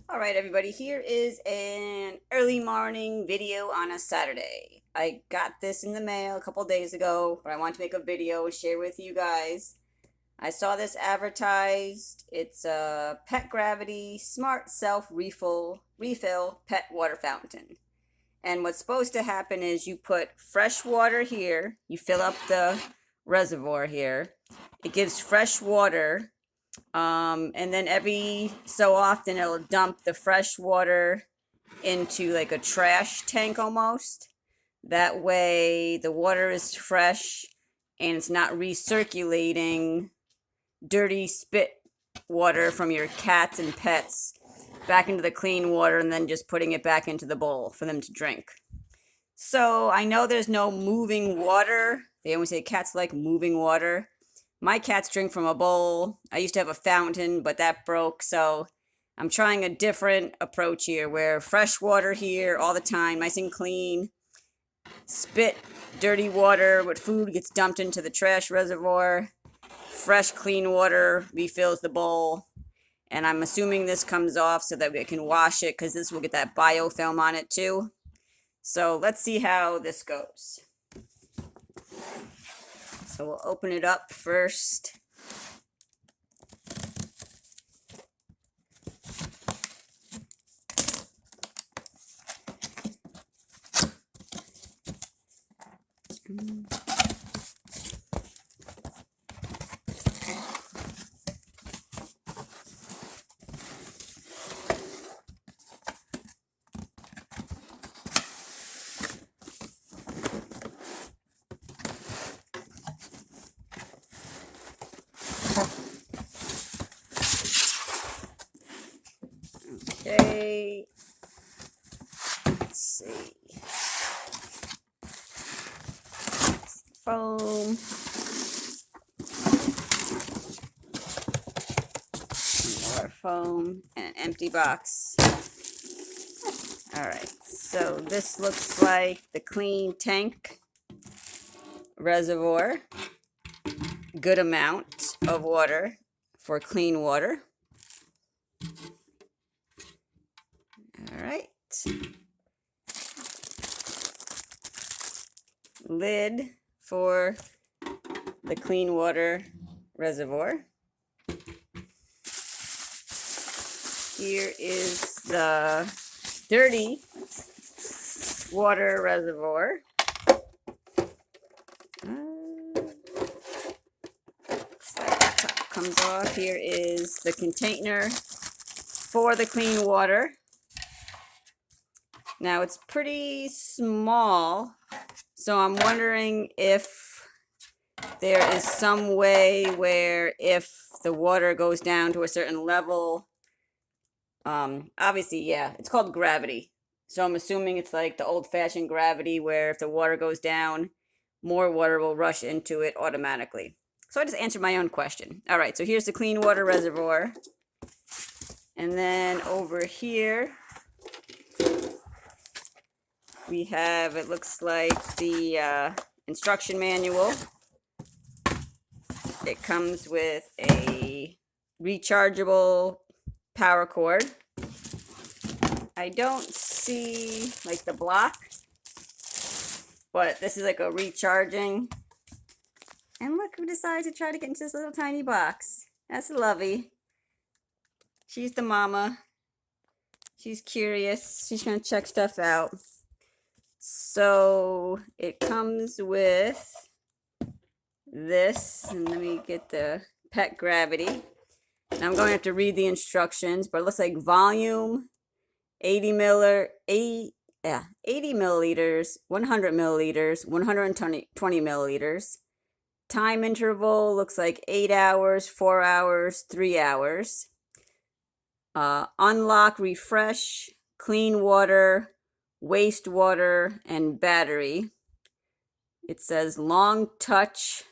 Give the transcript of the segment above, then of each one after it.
All right, everybody, here is an early morning video on a Saturday. I got this in the mail a couple days ago, but I want to make a video, share with you guys. I saw this advertised. It's a Pet Gravity Smart Self-Refill Pet Water Fountain. And what's supposed to happen is you put fresh water here, you fill up the reservoir here. It gives fresh water, and then every so often it'll dump the fresh water into like a trash tank almost. That way the water is fresh and it's not recirculating dirty spit water from your cats and pets back into the clean water and then just putting it back into the bowl for them to drink. So I know there's no moving water. They always say cats like moving water. My cats drink from a bowl. I used to have a fountain, but that broke. So I'm trying a different approach here where fresh water here all the time, nice and clean. Spit, dirty water with food gets dumped into the trash reservoir. Fresh, clean water refills the bowl. And I'm assuming this comes off so that we can wash it because this will get that biofilm on it too. So let's see how this goes. So we'll open it up first. Okay, let's see. Foam. More foam and an empty box. Alright, so this looks like the clean tank reservoir. Good amount of water for clean water. Alright. Lid for the clean water reservoir. Here is the dirty water reservoir. Top comes off. Here is the container for the clean water. Now it's pretty small, so I'm wondering if there is some way where if the water goes down to a certain level, obviously, yeah, it's called gravity. So I'm assuming it's like the old-fashioned gravity where if the water goes down, more water will rush into it automatically. So I just answered my own question. All right, so here's the clean water reservoir. And then over here, we have, it looks like the instruction manual. It comes with a rechargeable power cord. I don't see like the block, but this is like a recharging. And look who decides to try to get into this little tiny box. That's Lovey. She's the mama. She's curious. She's gonna check stuff out. So it comes with this, and let me get the Pet Gravity. Now I'm going to have to read the instructions, but it looks like volume 80 milliliters, 100 milliliters, 120 milliliters. Time interval looks like 8 hours, 4 hours, 3 hours. Unlock, refresh, clean water, wastewater, and battery. It says long touch.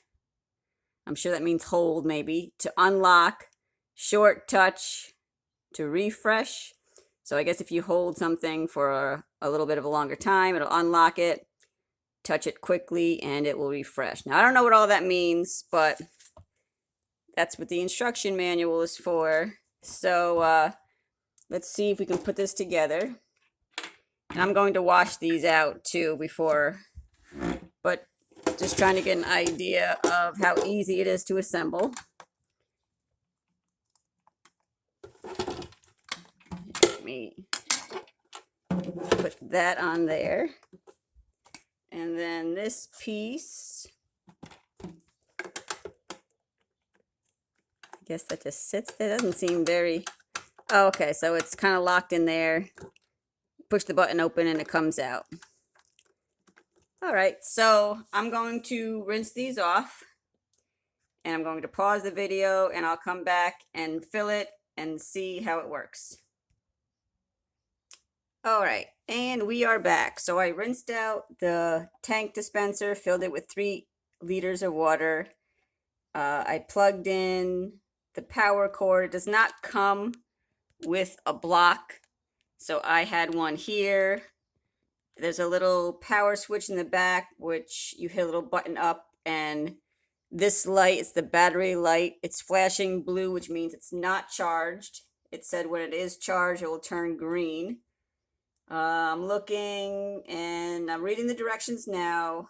I'm sure that means hold maybe. To unlock, short touch to refresh. So I guess if you hold something for a little bit of a longer time, it'll unlock it, touch it quickly, and it will refresh. Now, I don't know what all that means, but that's what the instruction manual is for. So let's see if we can put this together. And I'm going to wash these out too before, but just trying to get an idea of how easy it is to assemble. Let me put that on there. And then this piece, I guess that just sits there. Doesn't seem very, oh, okay, so it's kind of locked in there. Push the button open and it comes out. All right, so I'm going to rinse these off and I'm going to pause the video and I'll come back and fill it and see how it works. All right, and we are back. So I rinsed out the tank dispenser, filled it with 3 liters of water. I plugged in the power cord. It does not come with a block, so I had one here. There's a little power switch in the back, which you hit a little button up, and this light is the battery light. It's flashing blue, which means it's not charged. It said when it is charged, it will turn green. I'm looking and I'm reading the directions now.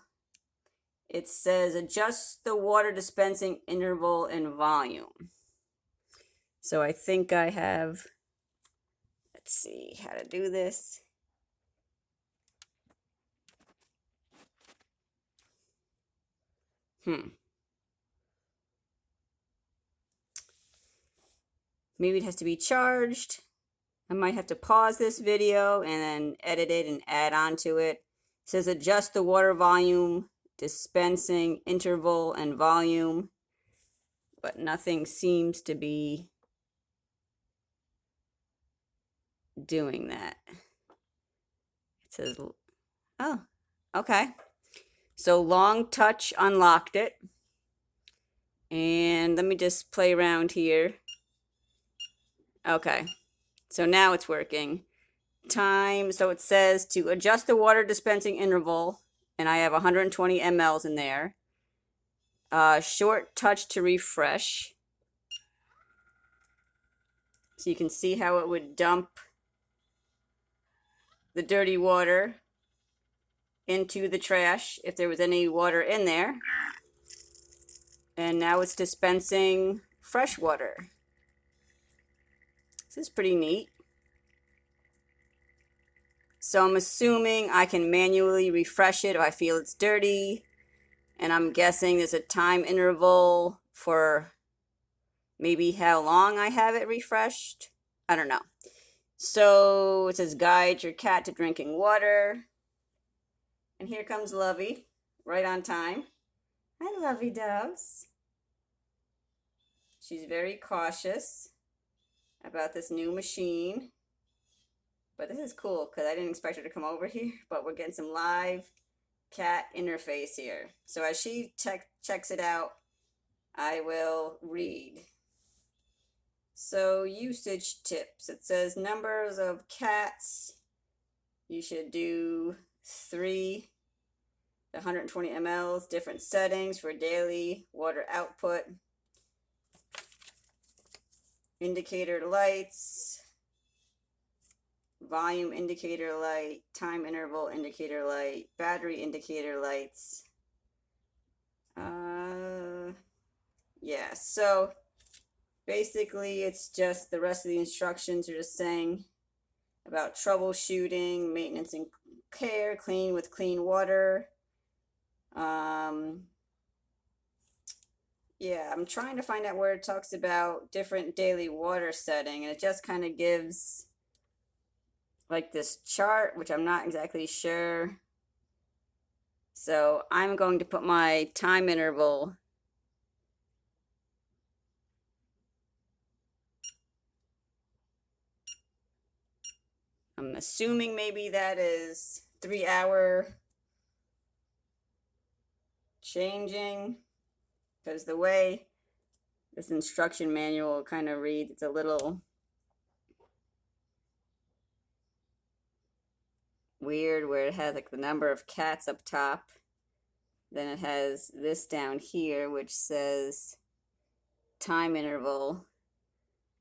It says adjust the water dispensing interval and volume. So I think I have, let's see how to do this. Maybe it has to be charged. I might have to pause this video and then edit it and add on to it. It says adjust the water volume, dispensing interval and volume, but nothing seems to be doing that. It says, oh, okay. So long touch unlocked it. And let me just play around here. Okay. So now it's working. Time, so it says to adjust the water dispensing interval, and I have 120 mLs in there. Short touch to refresh. So you can see how it would dump the dirty water into the trash if there was any water in there. And now it's dispensing fresh water. This is pretty neat. So I'm assuming I can manually refresh it if I feel it's dirty. And I'm guessing there's a time interval for maybe how long I have it refreshed. I don't know. So it says guide your cat to drinking water. And here comes Lovey, right on time. Hi, Lovey Doves. She's very cautious about this new machine. But this is cool because I didn't expect her to come over here, but we're getting some live cat interface here. So as she checks it out, I will read. So usage tips. It says numbers of cats. You should do 3, 120 mLs, different settings for daily water output. Indicator lights. Volume indicator light, time interval indicator light, battery indicator lights. Yeah, so basically it's just the rest of the instructions are just saying about troubleshooting, maintenance and care, clean with clean water. Yeah, I'm trying to find out where it talks about different daily water setting, and it just kind of gives like this chart, which I'm not exactly sure. So I'm going to put my time interval. I'm assuming maybe that is 3 hour changing, because the way this instruction manual kind of reads, it's a little weird where it has like the number of cats up top. Then it has this down here, which says time interval,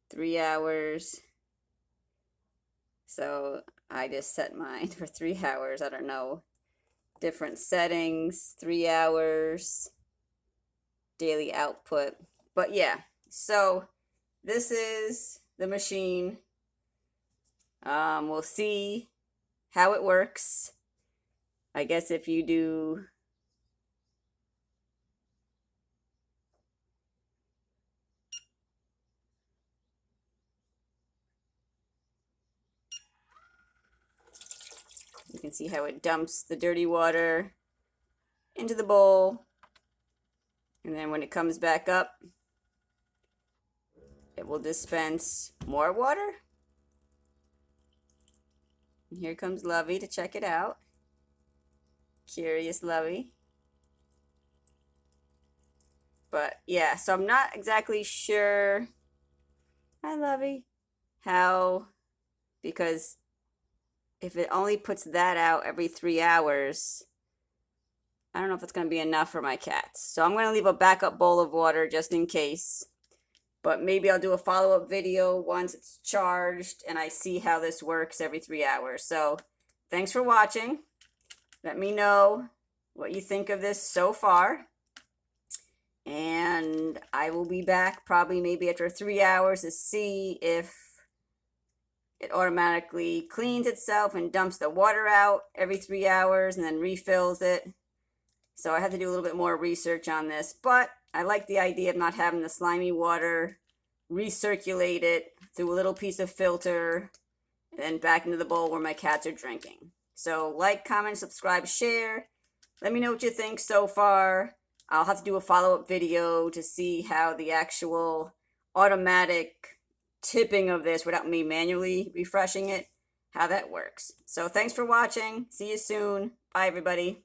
3 hours. So I just set mine for 3 hours. I don't know. Different settings, 3 hours, daily output. But yeah, so this is the machine. We'll see how it works. I guess if you do you can see how it dumps the dirty water into the bowl, and then when it comes back up, it will dispense more water. And here comes Lovey to check it out. Curious Lovey. But yeah, so I'm not exactly sure. Hi Lovey. How, because if it only puts that out every 3 hours, I don't know if it's going to be enough for my cats. So I'm going to leave a backup bowl of water just in case. But maybe I'll do a follow-up video once it's charged and I see how this works every 3 hours. So thanks for watching. Let me know what you think of this so far. And I will be back probably maybe after 3 hours to see if it automatically cleans itself and dumps the water out every 3 hours and then refills it. So I had to do a little bit more research on this, but I like the idea of not having the slimy water recirculate it through a little piece of filter and then back into the bowl where my cats are drinking. So like, comment, subscribe, share. Let me know what you think so far. I'll have to do a follow-up video to see how the actual automatic tipping of this without me manually refreshing it, how that works. So thanks for watching. See you soon. Bye, everybody.